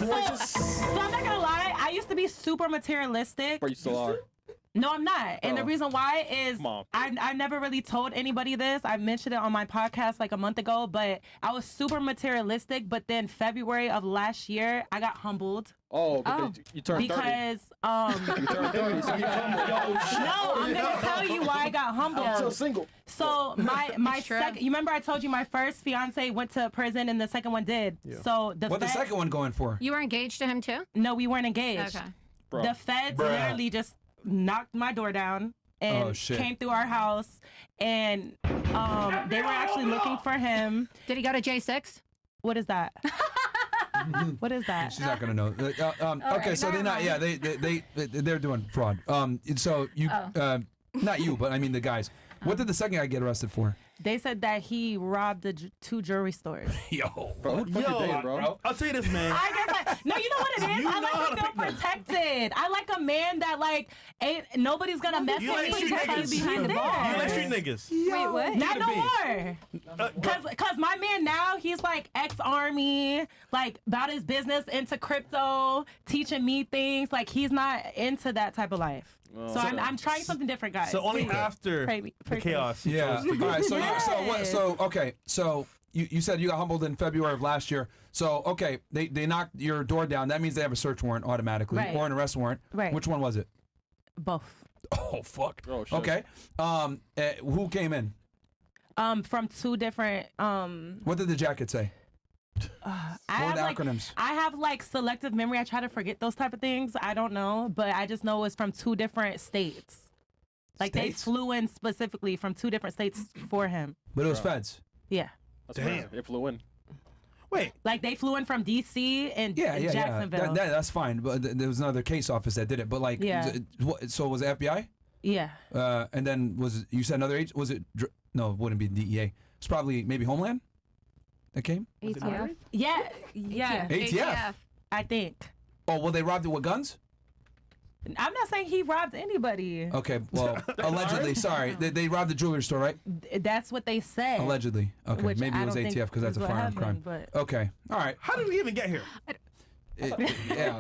I'm not gonna lie. I used to be super materialistic. Or you still are? No, I'm not. And the reason why is I never really told anybody this. I mentioned it on my podcast like a month ago, but I was super materialistic. But then February of last year, I got humbled. You turned 30. Because You turned 30, so you humbled. no, I'm gonna tell you why I got humbled. I'm still single. So my second, you remember I told you my first fiance went to prison and the second one did. Yeah. So what the second one going for? You were engaged to him too? No, we weren't engaged. Okay. The feds literally just knocked my door down and came through our house, and they were actually looking for him. Did he go to J6? What is that? What is that? She's not gonna know. Okay, right, so they're not. Yeah, they're doing fraud. So you, not you, but I mean the guys. What did the second guy get arrested for? They said that he robbed the two jewelry stores. Bro. I'll tell you this, man. I guess no, you know what it is? I like to feel protected. I like a man that like ain't nobody's gonna mess with me because he's behind the bar. You like street niggas. Wait, what? Not no more. Cause my man now, he's like ex-army, like about his business, into crypto, teaching me things. Like he's not into that type of life. So I'm trying something different, guys. So only after the chaos. Yeah. All right. So you said you got humbled in February of last year. So okay, they knocked your door down. That means they have a search warrant automatically or an arrest warrant. Right. Which one was it? Both. Oh fuck. Oh, shit. Okay. Who came in? From two different. What did the jacket say? I have acronyms. I have like selective memory. I try to forget those type of things. I don't know, but I just know it's from two different states. Like they flew in specifically from two different states for him. But it was feds. Yeah. Damn. They flew in. Wait. Like they flew in from DC and Jacksonville. That's fine. But there was another case office that did it. But like, so was it FBI? Yeah. And then you said another agent? Was it? No, it wouldn't be DEA. It's probably maybe Homeland that came. ATF. Yeah. ATF. I think. Oh, well, they robbed it with guns? I'm not saying he robbed anybody. Okay, well, allegedly. Sorry, they robbed the jewelry store, right? That's what they said. Allegedly. Okay, maybe it was ATF because that's a firearm crime. But okay, all right. How did we even get here?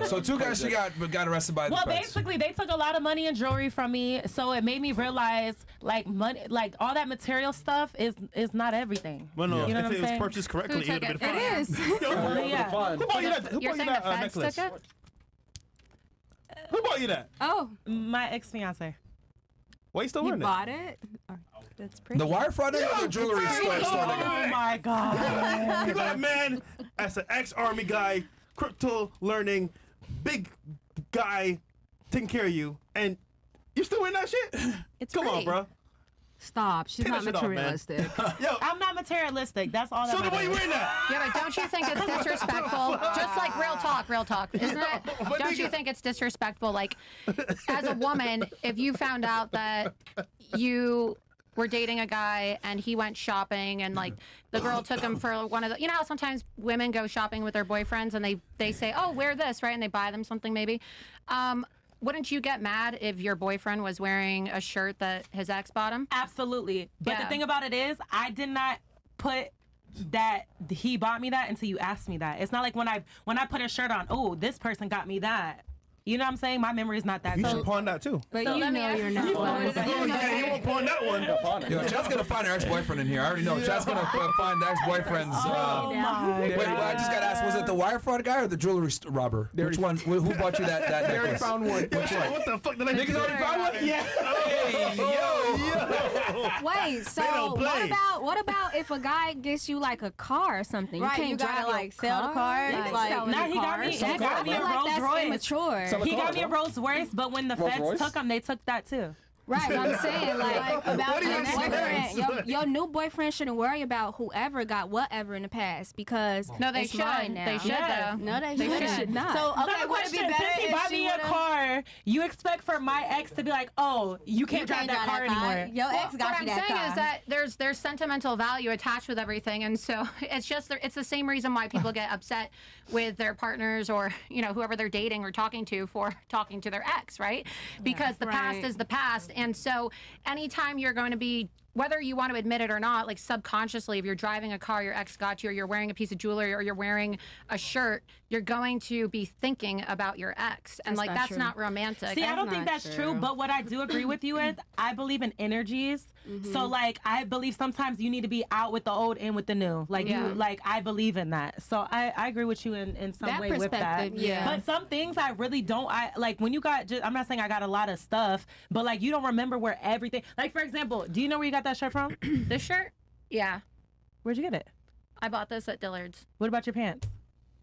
So two guys got arrested by the feds. Well, basically, they took a lot of money and jewelry from me, so it made me realize, like money, like all that material stuff is not everything. Well, no, you know if it was saying? purchased correctly, it would have been fine. It is. Who bought you that? Who You're bought you saying the that feds necklace? took it? Who bought you that? Oh, My ex-fiance. Why you still you wearing it? bought it? Oh, that's pretty. The wire fraud or the jewelry store? Oh my god! You got a man as an ex-army guy, crypto learning, big guy taking care of you, and you still wearing that shit? It's Come on, pretty. bro. Stop. She's Take not that shit off, man. materialistic. Yo, I'm not materialistic. That's all that so then why you matters. wearing that? Yeah, but don't you think it's disrespectful? Just like real talk, isn't it? Don't you think it's disrespectful? Like, as a woman, if you found out that you were dating a guy and he went shopping and like the girl took him for one of the, you know how sometimes women go shopping with their boyfriends and they say, oh, wear this, right? And they buy them something maybe. Wouldn't you get mad if your boyfriend was wearing a shirt that his ex bought him? Absolutely. But the thing about it is, I did not put that he bought me that until you asked me that. It's not like when I put a shirt on, oh, this person got me that. You know what I'm saying? My memory is not that. You should pawn that too. But So you let me know ask you're you not. something. Oh, yeah, you won't pawn that one. Yo, Chad's gonna find her ex-boyfriend in here. I already know. Chad's gonna find the ex-boyfriend's. Oh my Wait, I just gotta ask: was it the wire fraud guy or the jewelry robber? Which one? Who bought you that They already necklace? found one. Which one? What the fuck did I Niggas already found one? Yeah. Hey, yo. Wait, so don't play. what about if a guy gets you like a car or something? Right, you you can't gotta drive like sell the car. Like, Like, Nah, he got me. He That's, got I me a feel like Rolls that's Royce. immature. Sell a He car, got me a bro. Rolls Royce, but when the Rolls feds Royce? took him, they took that too. Right, but I'm saying like about What do you your expect? boyfriend, your new boyfriend shouldn't worry about whoever got whatever in the past because No, they it's should. mine now. They should Yeah. though. No, they should. should not. So okay, Another would it be question: better since he if bought she me a would've- car, you expect for my ex to be like, "Oh, you can't drive that car anymore." Your ex got what you I'm that saying car. is that there's sentimental value attached with everything, and so it's just it's the same reason why people get upset with their partners or whoever they're dating or talking to for talking to their ex, right? Because the past Right. is the past, and so anytime you're going to be whether you want to admit it or not, like subconsciously, if you're driving a car, your ex got you, or you're wearing a piece of jewelry, or you're wearing a shirt, you're going to be thinking about your ex. And like, that's not romantic. See, I don't think that's true. But what I do agree with you with, I believe in energies. So like, I believe sometimes you need to be out with the old, in with the new. Like you, like I believe in that. So I agree with you in some way with that. Yeah. But some things I really don't. I like when you got. I'm not saying I got a lot of stuff, but like you don't remember where everything. Like for example, do you know where you got that shirt from? This shirt? Yeah. Where'd you get it? I bought this at Dillard's. What about your pants?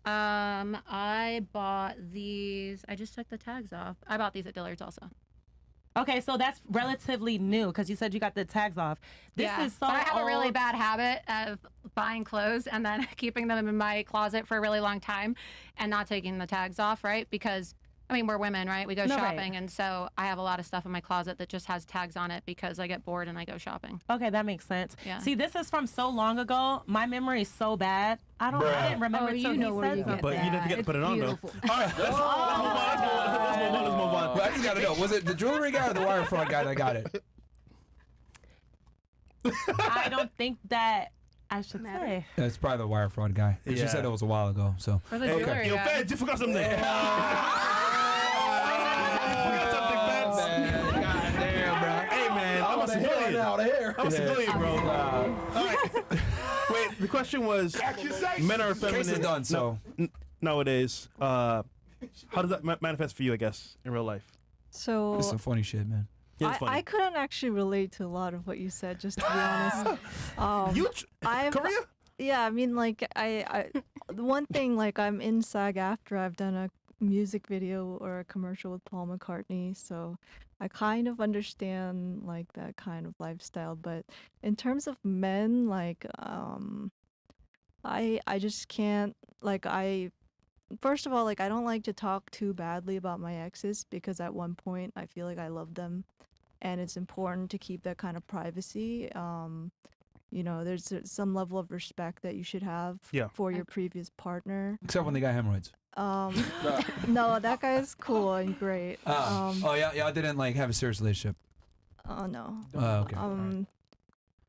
I bought these. I just took the tags off. I bought these at Dillard's also. Okay, so that's relatively new because you said you got the tags off. This is so but I have a really old. bad habit of buying clothes and then keeping them in my closet for a really long time and not taking the tags off, right? Because I mean, we're women, right? We go shopping, and so I have a lot of stuff in my closet that just has tags on it because I get bored and I go shopping. Okay, that makes sense. Yeah. See, this is from so long ago. My memory is so bad. I didn't remember till he said something. But you didn't forget to put it on, though. All right, let's move on. Well, I just gotta know, was it the jewelry guy or the wire fraud guy that got it? I don't think that I should say. Yeah, it's probably the wire fraud guy. She said it was a while ago, so. Or the jewelry Yo, guy. Feds, you forgot something. I'm a civilian, bro. All right. Wait, the question was, men are feminine. Case is done, so. Nowadays, how does that manifest for you, I guess, in real life? So It's some funny shit, man. Yeah, it's funny. I couldn't actually relate to a lot of what you said, just to be honest. Korea? Yeah, I mean, like, the one thing, like, I'm in SAG-AFTRA. I've done a music video or a commercial with Paul McCartney, so I kind of understand, like, that kind of lifestyle. But in terms of men, like, I just can't, like, first of all, like, I don't like to talk too badly about my exes because at one point I feel like I love them, and it's important to keep that kind of privacy. You know, there's some level of respect that you should have for your previous partner. Except when they got hemorrhoids. No, that guy is cool and great. Y'all didn't like have a serious relationship. Oh no. Okay.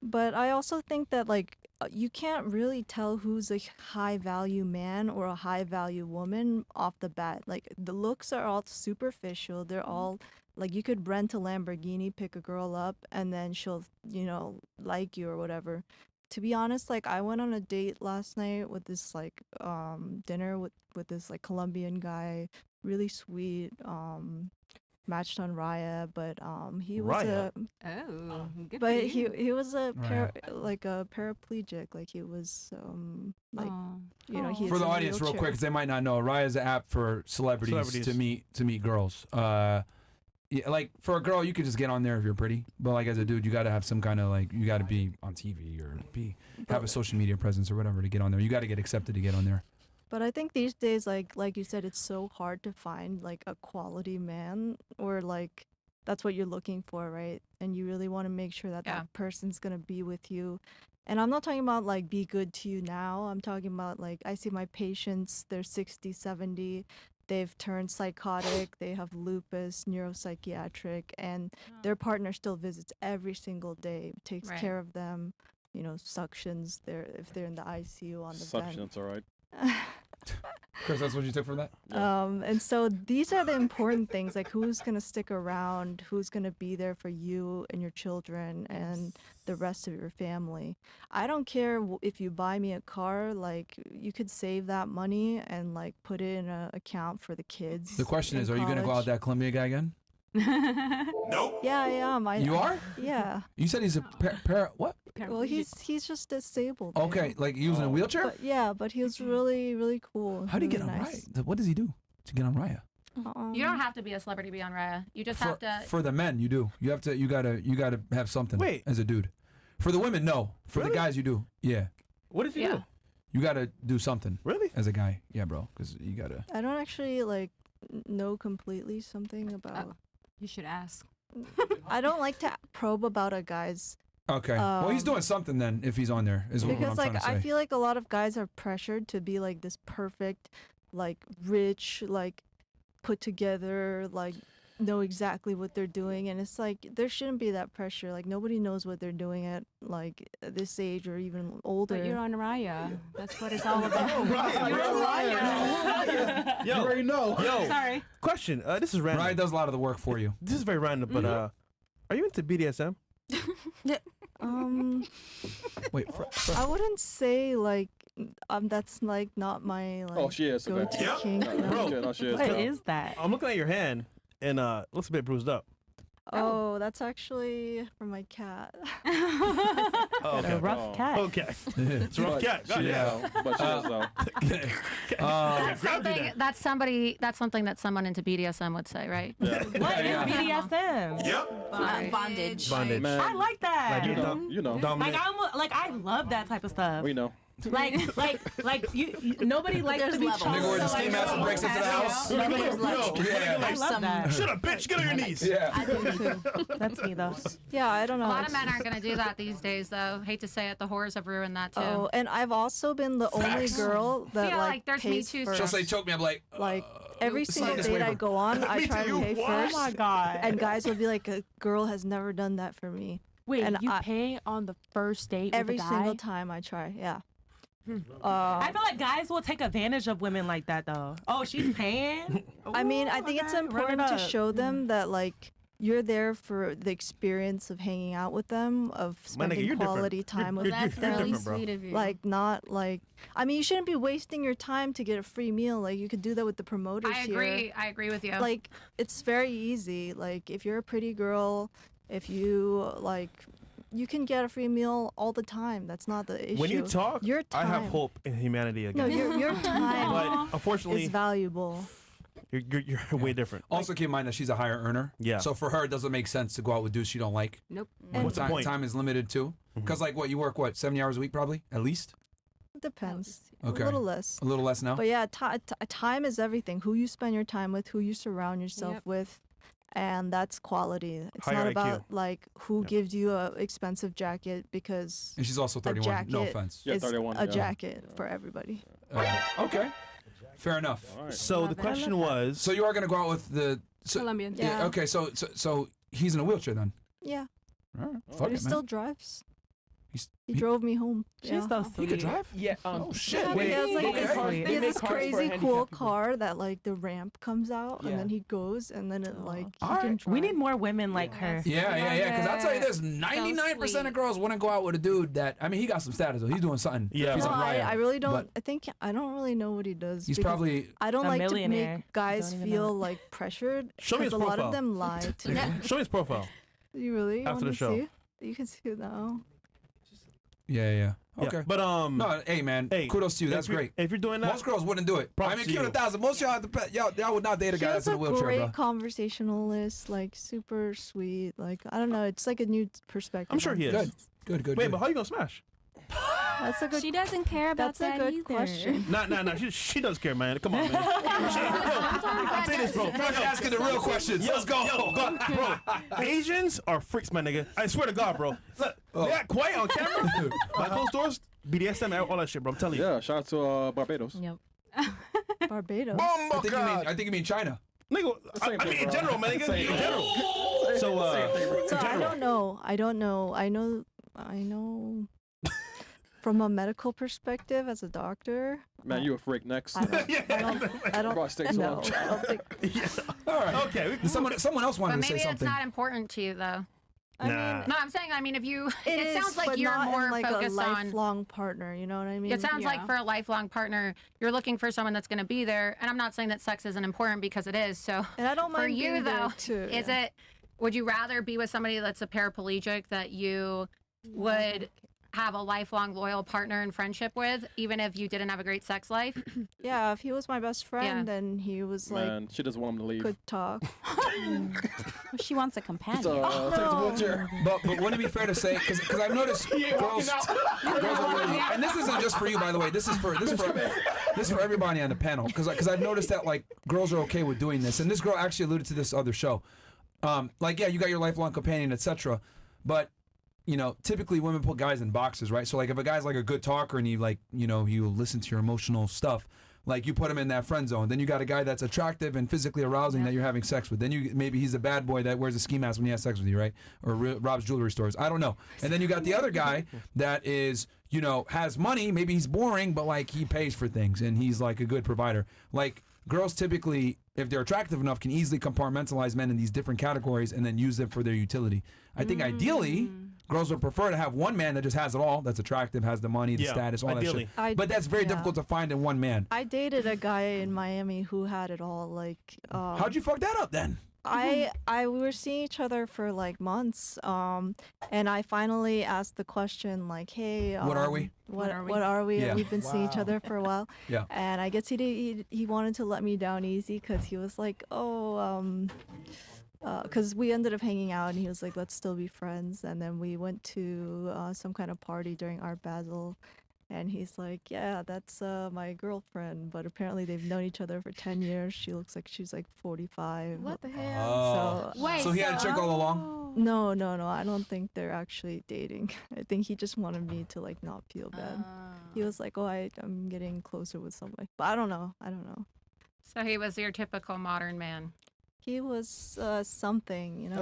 But I also think that like you can't really tell who's a high value man or a high value woman off the bat. Like the looks are all superficial. They're all like you could rent a Lamborghini, pick a girl up, and then she'll, you know, like you or whatever. To be honest, like I went on a date last night with this like dinner with this like Colombian guy, really sweet, matched on Raya, but he was good but for you. he was a like a paraplegic, like he was like you know, he's for the in a audience, real wheelchair. quick, because they might not know, Raya is an app for celebrities to meet girls. Yeah, like for a girl, you could just get on there if you're pretty, but like as a dude, you got to have some kind of like you got to be on TV or have a social media presence or whatever to get on there. You got to get accepted to get on there. But I think these days, like you said, it's so hard to find like a quality man, or like that's what you're looking for, right? And you really want to make sure that that person's gonna be with you. And I'm not talking about like be good to you now. I'm talking about like I see my patients, they're 60, 70. They've turned psychotic, they have lupus, neuropsychiatric, and their partner still visits every single day, takes care of them, you know, suctions if they're in the ICU on the bed. Suctions, all right. Chris, that's what you took from that? And so these are the important things, like who's going to stick around, who's going to be there for you and your children and the rest of your family. I don't care if you buy me a car, like you could save that money and like put it in an account for the kids. The question is, are you going to go out with that Columbia guy again? Nope. Yeah, I am. You are? Yeah. You said he's a what? Well, he's just disabled. Okay, like he was in a wheelchair? But, yeah, but he was really, really cool. How do you really get on nice. Raya? What does he do to get on Raya? You don't have to be a celebrity to be on Raya. You just have to. For the men, you do. You gotta have something. Wait. As a dude. For the women, no. For the guys, you do. Yeah. What did you do? You gotta do something. Really? As a guy, yeah, bro. Because you gotta. I don't actually like know completely something about. You should ask. I don't like to probe about a guy's. Okay. Well, he's doing something then if he's on there. Is what I'm Because trying to like say. I feel like a lot of guys are pressured to be like this perfect, like rich, like put together, like know exactly what they're doing, and it's like there shouldn't be that pressure. Like nobody knows what they're doing at like this age or even older. But you're on Raya. That's what it's all about. You're on Raya. Yo, You already know. yo. Sorry. Question. This is random. Ryan does a lot of the work for you. This is very random, but are you into BDSM? Wait, I wouldn't say like that's like not my like Oh, she is. Okay. go-to kink. No, no. Bro. no, she is. What No. is that? I'm looking at your hand, and looks a bit bruised up. Oh, that's actually from my cat. Oh, A rough Oh. cat. Okay. It's a rough But cat. She God, is, yeah. though. But she is, though. That's Grab you something. then. That's something that someone into BDSM would say, right? Yeah. What is Yeah. BDSM? Sorry. Bondage. Bondage. Man, I like that. Like you know. Dominant. Like I love that type of stuff. We know. Like you nobody likes There's to be levels. choked. Nigga, where the so, ski like, master breaks into the house. Yo, Yeah. I love that. Shut up, bitch. Get on your knees. Yeah. I do too. That's me though. Yeah, I don't know. A lot of men aren't going to do that these days, though. Hate to say it, the whores have ruined that too. Oh, and I've also been the only Facts. girl that Yeah, like like, there's Me pays Too first. She'll say choke me. I'm like, Like every sign single this date I waiver. go on, I Me try too. to pay What? Oh first. my god. And guys will be like, a girl has never done that for me. Wait, And you I- pay on the first date Every with a guy? single time I try, yeah. I feel like guys will take advantage of women like that though. Oh, she's paying? I mean, I Ooh, think it's okay, run it important to up. show them that like you're there for the experience of hanging out with them, of My nigga, spending you're different. quality time with That's You're really different, bro. sweet of you. like not like I mean you shouldn't be wasting your time to get a free meal. Like you could do that with the promoters I here. agree. I agree with you. Like it's very easy. Like if you're a pretty girl, if you like you can get a free meal all the time. That's not the issue. When you talk, your I time, have hope in humanity No, again. your time But unfortunately, is valuable. you're way different. also keep in mind that she's a higher earner. Yeah. So for her, it doesn't make sense to go out with dudes she don't like. Nope. What's the time, point? time is limited too. Because like what you work 70 hours a week probably at least. It depends. Okay. A little less. A little less now. But yeah, time is everything. Who you spend your time with, who you surround yourself Yep. with, and that's quality. It's Higher not IQ. about like who Yep. gives you a expensive jacket because And she's also 31. No jacket offense. Yeah, is 31, a yeah. jacket for everybody. Okay. Fair enough. All right. So the question was, So you are gonna go out with the. So, Colombian. Yeah. Okay. So he's in a wheelchair then. Yeah, All right. but Fuck he it, still man. drives. He's- He drove me home. She's yeah. so He sweet. could drive. Yeah. Oh shit. Yeah, Wait, he has like they this, make cars- he they has make this cars for crazy handicapped cool people. car that like the ramp comes out Yeah. and then he goes and then it like he All can right. drive. We need more women like her. Yeah. Because I'll tell you this: So 99% sweet. of girls wouldn't go out with a dude that. I mean, he got some status though. He's doing something. Yeah. He's No, on Riot. I really don't. but I think I don't really know what he does. He's because probably. I don't a like to millionaire. make guys Don't even know feel it. like pressured Show me because his a lot profile. of them lie to me. show me his profile. You really After want the to show. see? You can see it now. Yeah. Yeah. Okay. But No, hey man, hey, kudos to you. if That's you're- great. If you're doing that, Most girls wouldn't do it. Props I mean, to Q you. 1000. Most y'all, y'all would not date a guy She that's has in a a wheelchair, great bro. conversationalist, like super sweet. Like I don't know, it's like a new perspective. I'm sure on he is. things. Good. Wait, but how you gonna smash? That's a good. She doesn't care about That's a that good either. question. Nah. She does care, man. Come on, man. I'll say this, bro. Fresh asking the real questions. Let's go. Bro, Asians are freaks, my nigga. I swear to God, bro. Look, they act quiet on camera. Behind closed doors, BDSM, all that shit, bro. I'm telling you. Yeah, shout out to Barbados. Yep. Barbados. I think you mean China. Nigga, Same I thing, mean in bro. general, man. Nigga, Same in thing. general. So, So I don't know. I know. From a medical perspective, as a doctor, Man, you a freak next. I don't. Prostate No, salon. I don't think. All right. Okay. Someone else wanted but to say maybe it's something. not important to you, though. I Nah. mean, No, I'm saying, if you, it it sounds is, like but you're not more in, like focused a on. lifelong partner. You know what I mean? It sounds like Yeah. for a lifelong partner, you're looking for someone that's going to be there. And I'm not saying that sex isn't important because it is. So And I don't for mind you being there, though, too, is yeah. it? Would you rather be with somebody that's a paraplegic that you would have a lifelong loyal partner and friendship with, even if you didn't have a great sex life? Yeah, if he was my best friend and he was like Man, she doesn't want him to leave. could talk. She wants a companion. So, take the wheelchair. But wouldn't it be fair to say because I've noticed girls are really, and this isn't just for you, by the way. This is for everybody on the panel because I've noticed that like girls are okay with doing this, and this girl actually alluded to this other show. Like yeah, you got your lifelong companion, etc. But you know, typically women put guys in boxes, right? So like if a guy's like a good talker and he like, you know, he'll listen to your emotional stuff, Like you put him in that friend zone. Then you got a guy that's attractive and physically arousing that you're having sex with. Then maybe he's a bad boy that wears a ski mask when he has sex with you, right? Or robs jewelry stores. I don't know. And then you got the other guy that is, has money. Maybe he's boring, but like he pays for things and he's like a good provider. Like girls typically, if they're attractive enough, can easily compartmentalize men in these different categories and then use them for their utility. I think ideally, girls would prefer to have one man that just has it all, that's attractive, has the money, the status, all ideally. that shit. But that's very difficult to find in one man. I dated a guy in Miami who had it all. Like, how'd you fuck that up then? we were seeing each other for like months, and I finally asked the question like, "Hey, what are we? What are we?" Yeah. And we've been seeing each other for a while. Yeah. And I guess he wanted to let me down easy because he was like, because we ended up hanging out and he was like, let's still be friends. And then we went to some kind of party during Art Basel. And he's like, yeah, that's my girlfriend. But apparently they've known each other for 10 years. She looks like she's like 45. What the hell? So, So he had a chick all along? no. I don't think they're actually dating. I think he just wanted me to like not feel bad. He was like, I'm getting closer with somebody. But I don't know. So he was your typical modern man. He was something,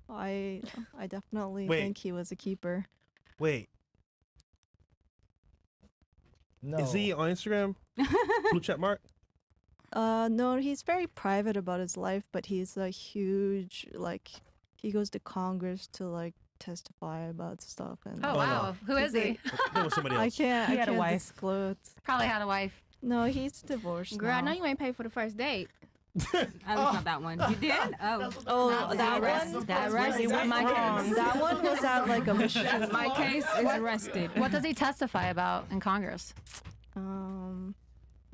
I definitely Wait. think he was a keeper. Wait, No. is he on Instagram? Blue check mark? No, he's very private about his life, but he's a huge, like, he goes to Congress to, like, testify about stuff. And Oh, wow. Who is he? That was somebody else. I can't He had a wife. disclose. Probably had a wife. No, he's divorced Girl, I now. know you ain't paid for the first date. I was not that one. You did? Oh. Oh, Not that arrest. one? That's Arrest really is my wrong. case. That one was at, like, a mission. My case is arrested. What does he testify about in Congress?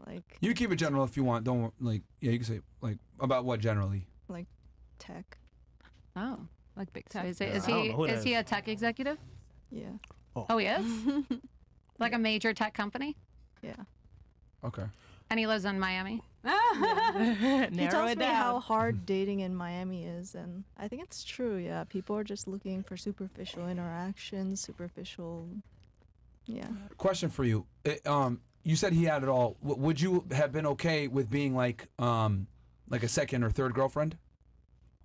Like, You keep it general if you want. Don't, you can say, about what generally? tech. Oh. Like big So tech. is I don't know who that he is. a tech executive? Yeah. Oh, he is? Like a major tech company? Yeah. Okay. And he lives in Miami? He Narrow tells it me how down. hard dating in Miami is, and I think it's true. Yeah, people are just looking for superficial interactions, Question for you. You said he had it all. Would you have been okay with being like a second or third girlfriend?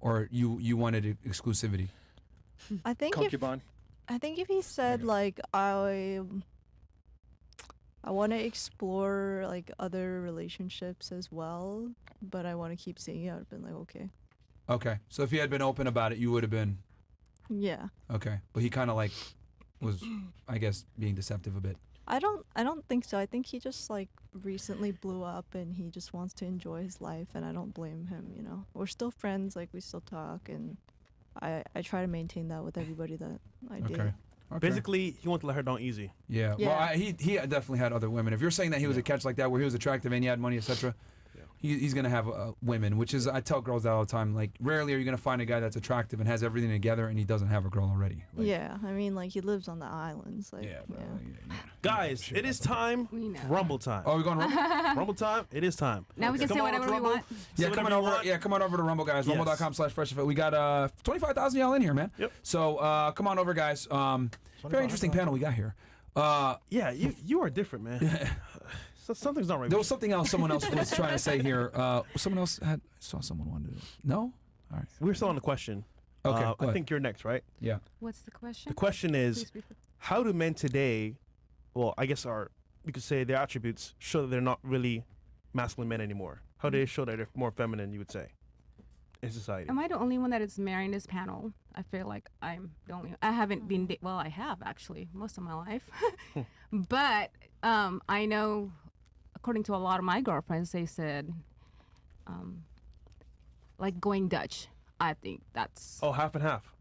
Or you wanted exclusivity? I think Concubine. if he said like I want to explore like other relationships as well, but I want to keep seeing you, I'd have been like, okay. Okay. So if he had been open about it, you would have been Yeah. okay. But he kind of like was, I guess, being deceptive a bit. I don't think so. I think he just like recently blew up and he just wants to enjoy his life, and I don't blame him, We're still friends, like we still talk, and I try to maintain that with everybody that I date. Okay. Basically, he wanted to let her down easy. Yeah. Yeah. Well, he definitely had other women. If you're saying that he was a catch like that, where he was attractive and he had money, etc., he's gonna have women. Which is, I tell girls that all the time. Like, rarely are you gonna find a guy that's attractive and has everything together and he doesn't have a girl already. Like, Yeah, I mean, like he lives on the islands. Like, Yeah, bro. Yeah. Guys, it is time. We know. Rumble time. Oh, we're going Rumble? Rumble time. It is time. Now we can Come say on, whatever we Rumble. want. Say Yeah, come whatever on you over. want. Yeah, come on over to Rumble, guys. Yes. Rumble.com/freshandfit. We got 25,000 y'all in here, man. Yep. So come on over, guys. Very interesting panel we got here. Yeah, you are different, man. So something's not right. There was something else someone else was trying to say here. Someone else I saw someone wanted to. No? All right. We're still on the question. Okay. go I ahead. think you're next, right? Yeah. What's the question? The question is, Please repeat. how do men today, well, I guess you could say their attributes show that they're not really masculine men anymore? How do they show that they're more feminine, you would say, in society? Am I the only one that is marrying this panel? I feel like I'm the only. I haven't been. Well, I have actually most of my life, but I know, according to a lot of my girlfriends, they said, like going Dutch. I think that's Oh, half and half.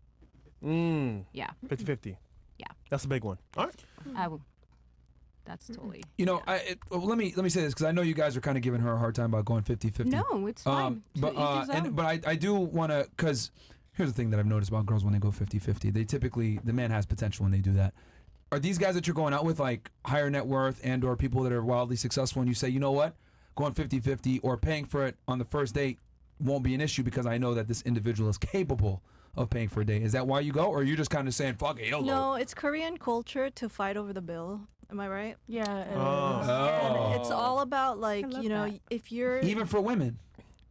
yeah. 50-50. Yeah. That's a big one. All right. I will. That's totally. You know, well, let me say this, because I know you guys are kind of giving her a hard time about going 50-50. No, it's fine. But I do want to, because here's the thing that I've noticed about girls when they go 50-50. They typically, the man has potential when they do that. Are these guys that you're going out with like higher net worth and or people that are wildly successful, and you say, you know what, going 50-50 or paying for it on the first date won't be an issue because I know that this individual is capable of paying for a date? Is that why you go, or are you just kind of saying, fuck it, YOLO? No, it's Korean culture to fight over the bill. Am I right? Yeah. And it's Oh. all about like, love you know, that. if you're Even for women.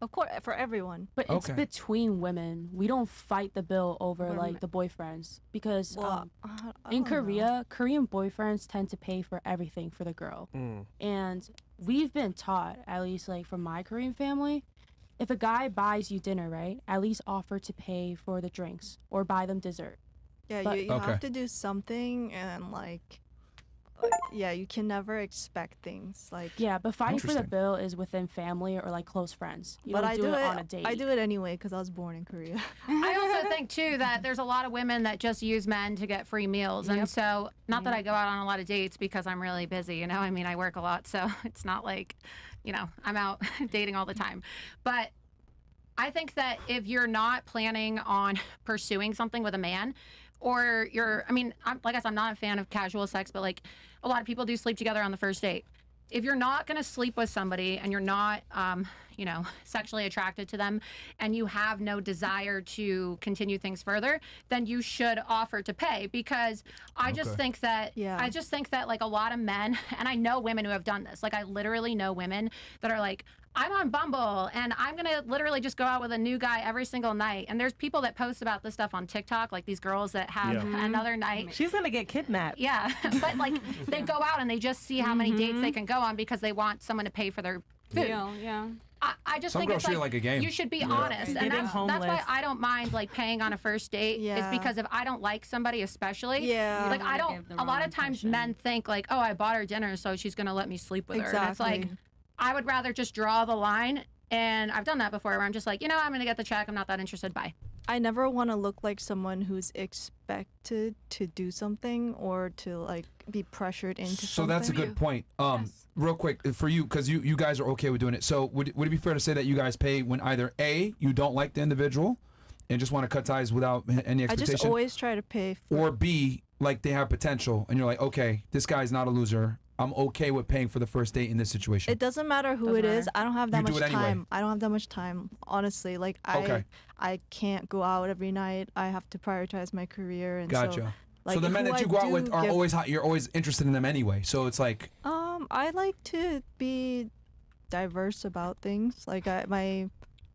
of course for everyone. But it's Okay. between women. We don't fight the bill over Over like men. the boyfriends because Well, I in don't know. Korea, Korean boyfriends tend to pay for everything for the girl. Mm. And we've been taught, at least like from my Korean family, if a guy buys you dinner, right, at least offer to pay for the drinks or buy them dessert. Yeah, But- you Okay. have to do something, and like, yeah, you can never expect things like. Yeah, but fighting for the Interesting. bill is within family or like close friends. You But don't I do it on a date. I do it anyway because I was born in Korea. I also think too that there's a lot of women that just use men to get free meals, and so not that I go out on a lot of dates because I'm really busy. You know, I mean, I work a lot, so it's not like, you know, I'm out dating all the time. But I think that if you're not planning on pursuing something with a man, or you're, I mean, like I said, I'm not a fan of casual sex, but like a lot of people do sleep together on the first date. If you're not going to sleep with somebody and you're not, you know, sexually attracted to them and you have no desire to continue things further, then you should offer to pay, because I just think that, Yeah. I just think that like a lot of men, and I know women who have done this, like I literally know women that are like, I'm on Bumble and I'm going to literally just go out with a new guy every single night. And there's people that post about this stuff on TikTok, like these girls that have Yeah. another night. She's gonna get kidnapped. Yeah, but like they go out and they just see how many dates they can go on because they want someone to pay for their food. Yeah. I just Some think girls it's treat it like a game. You should be honest, Getting and that's why homeless. I don't mind like paying on a first date. Is Yeah. because if I don't like somebody, especially, Yeah. like I wanna don't. give the A lot wrong of times, impression. men think like, oh, I bought her dinner, so she's gonna let me sleep with her. And it's like, Exactly. I would rather just draw the line. And I've done that before, where I'm just like, you know, I'm gonna get the check. I'm not that interested. Bye. I never want to look like someone who's expected to do something or to like be pressured into So something. that's a good point. Yes. Real quick for you, because you guys are okay with doing it. So would it be fair to say that you guys pay when either A, you don't like the individual and just want to cut ties without any I expectation, just always try to pay for or B, like they have potential and you're like, okay, this guy's not a loser. I'm okay with paying for the first date in this situation. It doesn't matter who Doesn't it is. matter. I don't have that You do much it anyway. time. I don't have that much time, honestly. Like Okay. I can't go out every night. I have to prioritize my career, and Gotcha. so like So the men who that you I go out do with are give- always hot. You're always interested in them anyway. So it's like, I like to be diverse about things. Like my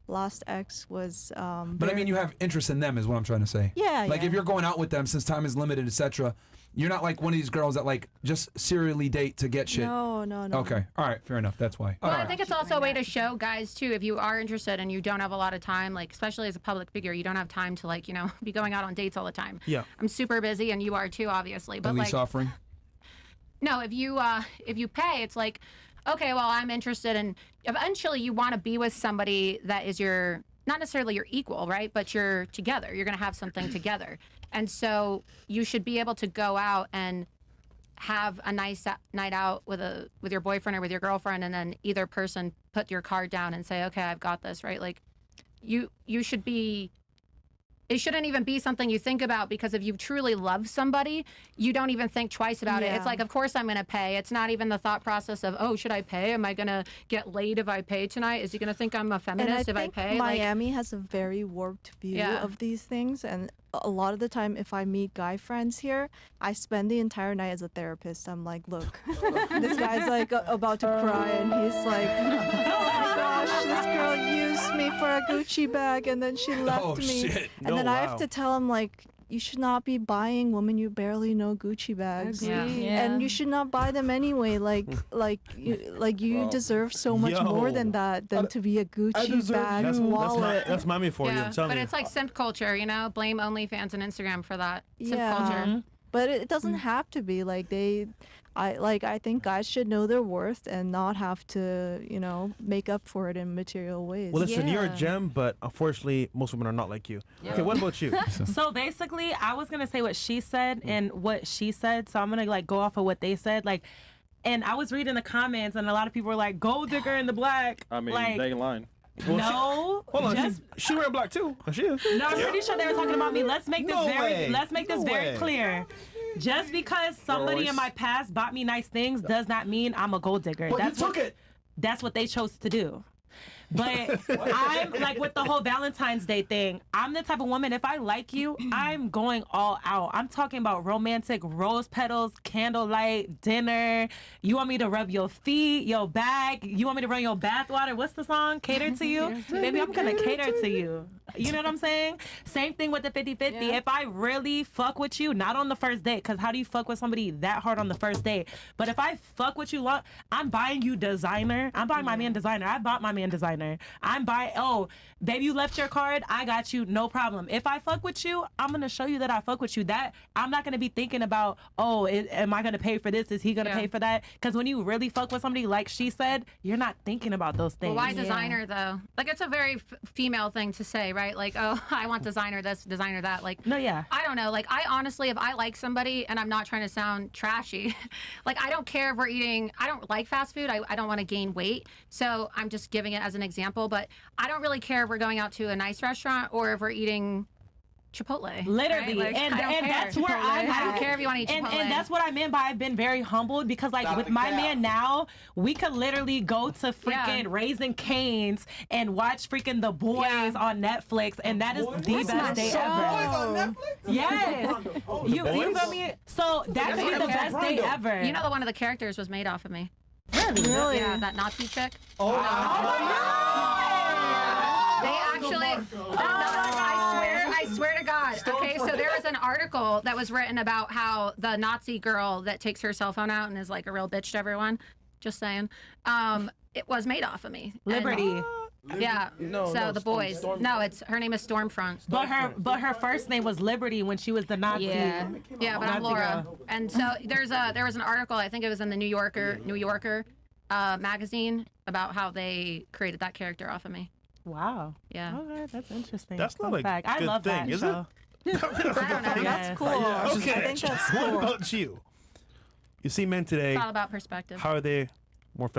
last ex was but I very- mean, you have interest in them, is what I'm trying to say. Yeah, Like yeah. if you're going out with them, since time is limited, etc. You're not like one of these girls that like just serially date to get shit. No. Okay. All right. Fair enough. That's why. Well, All I right. think it's also a way to show guys too, if you are interested and you don't have a lot of time, like especially as a public figure, you don't have time to like, you know, be going out on dates all the time. Yeah. I'm super busy and you are too, obviously. But At least like, offering. no, if you pay, it's like, okay, well, I'm interested in. Eventually, you want to be with somebody that is your, not necessarily your equal, right? But you're together. You're gonna have something together, and so you should be able to go out and have a nice night out with your boyfriend or with your girlfriend, and then either person put your card down and say, okay, I've got this, right? Like, you should be. It shouldn't even be something you think about, because if you truly love somebody, you don't even think twice about it. Yeah. It's like, of course I'm going to pay. It's not even the thought process of, oh, should I pay? Am I going to get laid if I pay tonight? Is he going to think I'm a And feminist if I think pay? Miami has a very warped view Yeah. of these things, and a lot of the time, if I meet guy friends here, I spend the entire night as a therapist. I'm like, look, this guy's like about to cry, and he's like, oh my gosh, this girl used me for a Gucci bag, and then she left Oh, me. shit. And then No, I wow. have to tell him like, you should not be buying women you barely know Gucci bags. Yeah. And you should not buy them anyway. Like you Well, deserve so much more yo. than that, than to be a Gucci deserve bag That's wallet. that's Miami for you. yeah, I'm telling but you. it's like simp culture, you know? Blame OnlyFans and Instagram for that. Simp Yeah. culture. But it doesn't have to be like I think guys should know their worth and not have to, make up for it in material ways. Well, listen, you're a Yeah. gem, but unfortunately, most women are not like you. Okay, what about you? So basically, I was gonna say what she said and what she said. So I'm gonna like go off of what they said. Like, and I was reading the comments, and a lot of people were like, "Gold digger in the black." I mean, like, they ain't lying. no. Hold on, just, she wearing black too. Oh, she is. no, I'm pretty sure they were talking about me. Let's make this No way. let's make this No very way. clear. Just because somebody in Royce. my past bought me nice things does not mean I'm a gold digger. But That's you took what, it. That's what they chose to do. But I'm like with the whole Valentine's Day thing. I'm the type of woman, if I like you, I'm going all out. I'm talking about romantic rose petals, candlelight, dinner. You want me to rub your feet, your back. You want me to run your bath water. What's the song? Cater to you? Baby, I'm going to cater to you. You know what I'm saying? Same thing with the 50-50. Yeah. If I really fuck with you, not on the first date, because how do you fuck with somebody that hard on the first date? But if I fuck with you, I'm buying you designer. I'm buying my man designer. I bought my man designer. I'm buying, oh, baby, you left your card. I got you. No problem. If I fuck with you, I'm going to show you that I fuck with you. That I'm not going to be thinking about, oh, am I going to pay for this? Is he going to pay for that? Because when you really fuck with somebody, like she said, you're not thinking about those things. Well, why designer though? Like it's a very female thing to say, right? Like, oh, I want designer this, designer that. Like, no, yeah. I don't know. Like, I honestly, if I like somebody, and I'm not trying to sound trashy, like I don't care if we're eating. I don't like fast food. I don't want to gain weight, so I'm just giving it as an example. But I don't really care if we're going out to a nice restaurant or if we're eating Chipotle. Literally. Right? Like, and that's where I don't care if you want to eat Chipotle. And that's what I meant by I've been very humbled because like with my man now, we could literally go to freaking Raising Cane's and watch freaking The Boys on Netflix, and that is the best day ever. Yes. You feel me? So that could be the best day ever. You know that one of the characters was made off of me. Really? Yeah, that Nazi chick. Oh my God. They actually, I swear to God. Okay, so there was an article that was written about how the Nazi girl that takes her cell phone out and is like a real bitch to everyone. Just saying. It was made off of me. Liberty. Yeah. So The Boys. No, her name is Stormfront. But her first name was Liberty when she was the Nazi. Yeah, but I'm Laura. And so there was an article, I think it was in the New Yorker magazine, about how they created that character off of me. Wow. Yeah. Okay, that's interesting. That's not a fact. I good love thing, that is show. it? I don't know. That's cool. Okay. I think that's cool. What about you? You see men today. It's all about perspective. How are they more feminine?